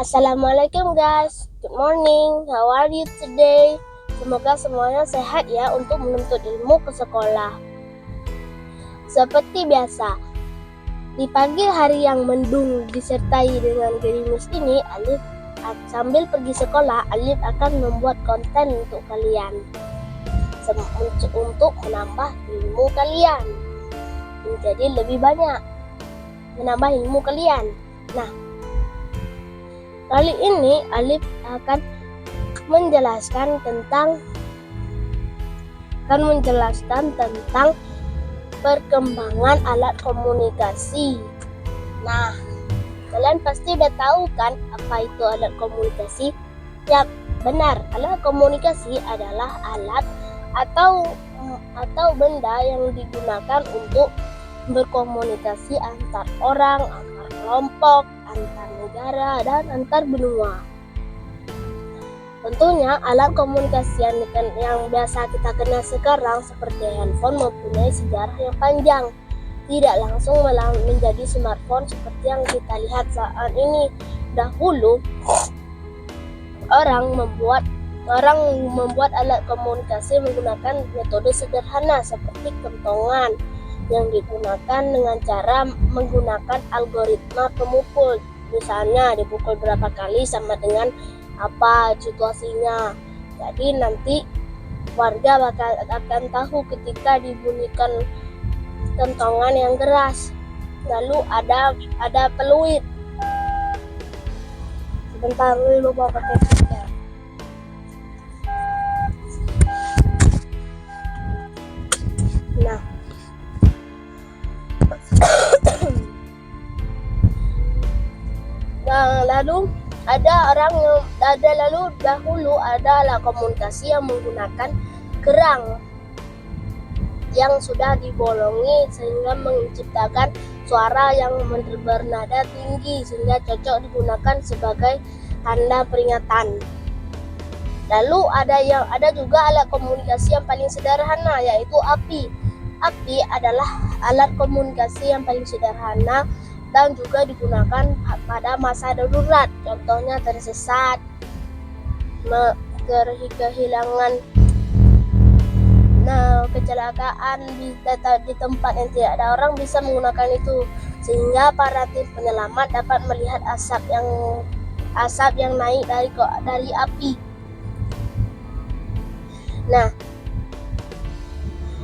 Assalamualaikum guys, good morning, how are you today? Semoga semuanya sehat ya untuk menuntut ilmu ke sekolah. Seperti biasa, di pagi hari yang mendung disertai dengan gerimis ini, Alif sambil pergi sekolah, Alif akan membuat konten untuk kalian untuk menambah ilmu kalian menjadi lebih banyak, menambah ilmu kalian. Nah, kali ini Alif akan menjelaskan tentang perkembangan alat komunikasi. Nah, kalian pasti udah tahu kan apa itu alat komunikasi? Ya, benar. Alat komunikasi adalah alat atau benda yang digunakan untuk berkomunikasi antar orang, antar kelompok, antar negara, dan antar benua. Tentunya alat komunikasi yang biasa kita kenal sekarang seperti handphone mempunyai sejarah yang panjang. Tidak langsung menjadi smartphone seperti yang kita lihat saat ini. Dahulu orang membuat alat komunikasi menggunakan metode sederhana seperti kentongan yang digunakan dengan cara menggunakan algoritma pemukul. Misalnya dipukul berapa kali sama dengan apa situasinya. Jadi nanti warga akan tahu ketika dibunyikan kentongan yang keras. Lalu ada peluit. Sebentar dulu lupa pakai stiker. Nah, lalu dahulu ada alat komunikasi yang menggunakan kerang yang sudah dibolongi sehingga menciptakan suara yang bernada tinggi sehingga cocok digunakan sebagai tanda peringatan. Lalu ada juga alat komunikasi yang paling sederhana, yaitu api. Api adalah alat komunikasi yang paling sederhana dan juga digunakan pada masa darurat. Contohnya tersesat, kehilangan, kecelakaan di tempat yang tidak ada orang bisa menggunakan itu, sehingga para tim penyelamat dapat melihat asap yang naik dari api. Nah,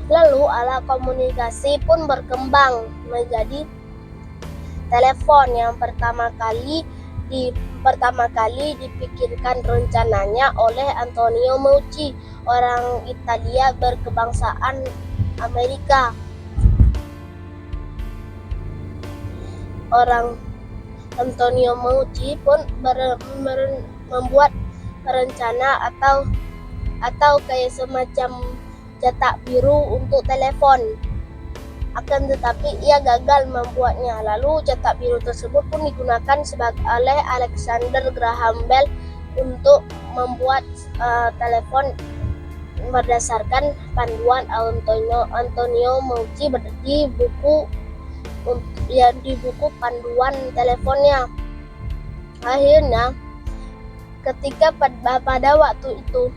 lalu alat komunikasi pun berkembang menjadi telepon yang pertama kali dipikirkan rencananya oleh Antonio Meucci, orang Italia berkebangsaan Amerika. Orang Antonio Meucci pun membuat rencana atau kayak semacam cetak biru untuk telepon. Akan tetapi ia gagal membuatnya. Lalu cetak biru tersebut pun digunakan oleh Alexander Graham Bell untuk membuat telepon berdasarkan panduan Antonio Meucci di buku panduan teleponnya. Akhirnya ketika pada waktu itu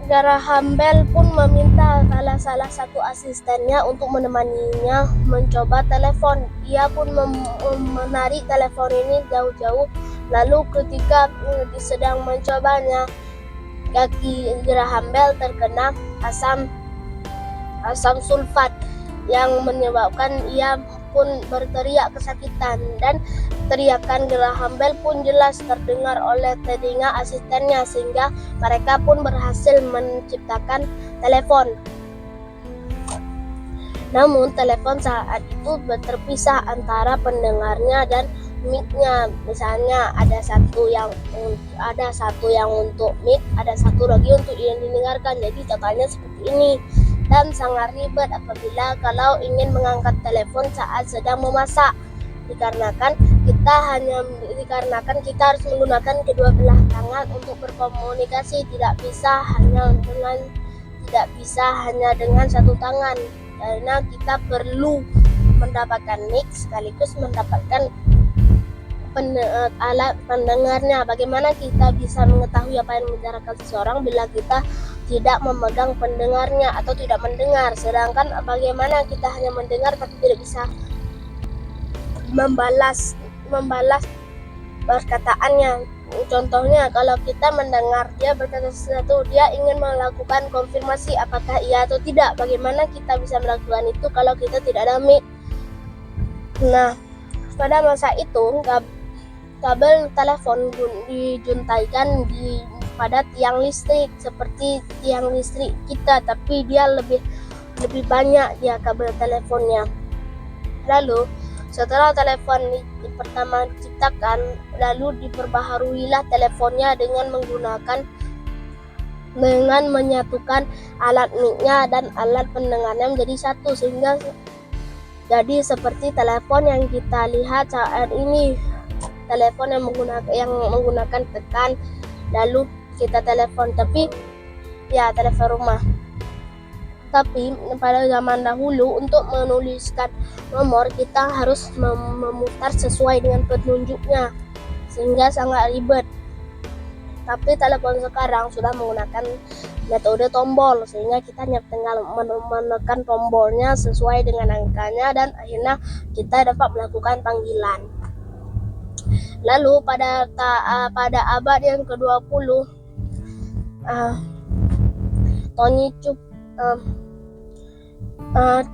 Graham Bell pun meminta salah satu asistennya untuk menemaninya mencoba telepon. Ia pun menarik telepon ini jauh-jauh. Lalu ketika sedang mencobanya, kaki Graham Bell terkena asam sulfat yang menyebabkan ia pun berteriak kesakitan, dan teriakan Graham Bell pun jelas terdengar oleh telinga asistennya sehingga mereka pun berhasil menciptakan telepon. Namun telepon saat itu terpisah antara pendengarnya dan mic-nya. Misalnya ada satu yang untuk mic, ada satu lagi untuk yang didengarkan. Jadi contohnya seperti ini. Dan sangat ribet apabila kalau ingin mengangkat telepon saat sedang memasak, dikarenakan kita harus menggunakan kedua belah tangan untuk berkomunikasi, tidak bisa hanya dengan satu tangan, karena kita perlu mendapatkan mic sekaligus mendapatkan alat pendengarnya. Bagaimana kita bisa mengetahui apa yang membicarakan seseorang bila kita tidak memegang pendengarnya atau tidak mendengar? Sedangkan bagaimana kita hanya mendengar tapi tidak bisa membalas perkataannya. Contohnya, kalau kita mendengar dia berkata sesuatu, dia ingin melakukan konfirmasi apakah iya atau tidak. Bagaimana kita bisa melakukan itu kalau kita tidak ada mic? Nah, pada masa itu kabel telepon dijuntaikan pada tiang listrik seperti tiang listrik kita, tapi dia lebih banyak dia kabel teleponnya. Lalu setelah telepon pertama diciptakan, lalu diperbaharuilah teleponnya dengan menyatukan alat mic-nya dan alat pendengarnya menjadi satu, sehingga jadi seperti telepon yang kita lihat saat ini, telepon yang menggunakan tekan lalu kita telepon, tapi ya telepon rumah. Tapi pada zaman dahulu untuk menuliskan nomor kita harus memutar sesuai dengan petunjuknya, sehingga sangat ribet. Tapi telepon sekarang sudah menggunakan metode tombol, sehingga kita tinggal menekan tombolnya sesuai dengan angkanya dan akhirnya kita dapat melakukan panggilan. Lalu pada abad yang ke-20, Tony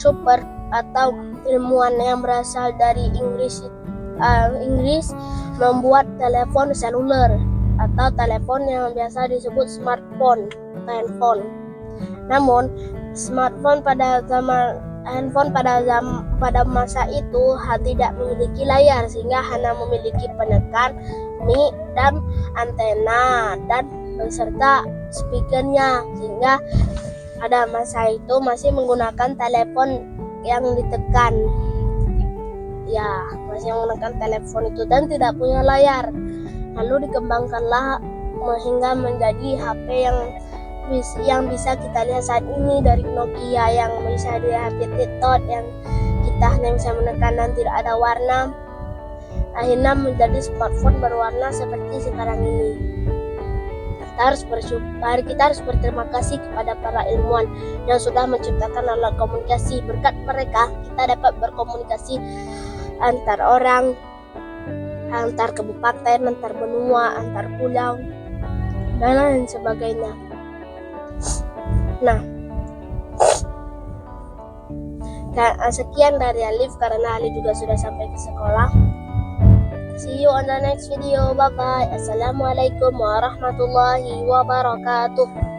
Cooper atau ilmuwan yang berasal dari Inggris membuat telepon seluler atau telepon yang biasa disebut smartphone atau handphone. Namun smartphone pada masa itu tidak memiliki layar, sehingga hanya memiliki penekan, mic dan antena dan beserta speakernya, sehingga pada masa itu masih menggunakan telepon yang ditekan, ya masih menggunakan telepon itu dan tidak punya layar. Lalu dikembangkanlah hingga menjadi HP yang bisa kita lihat saat ini, dari Nokia yang bisa dilihat titot yang kita hanya bisa menekan dan tidak ada warna, akhirnya menjadi smartphone berwarna seperti sekarang ini. Kita harus berterima kasih kepada para ilmuwan yang sudah menciptakan alat komunikasi. Berkat mereka kita dapat berkomunikasi antar orang, antar kabupaten, antar benua, antar pulau, dan lain sebagainya. Nah, sekian dari Alif, karena Alif juga sudah sampai ke sekolah. See you on the next video. Bye bye. Assalamualaikum warahmatullahi wabarakatuh.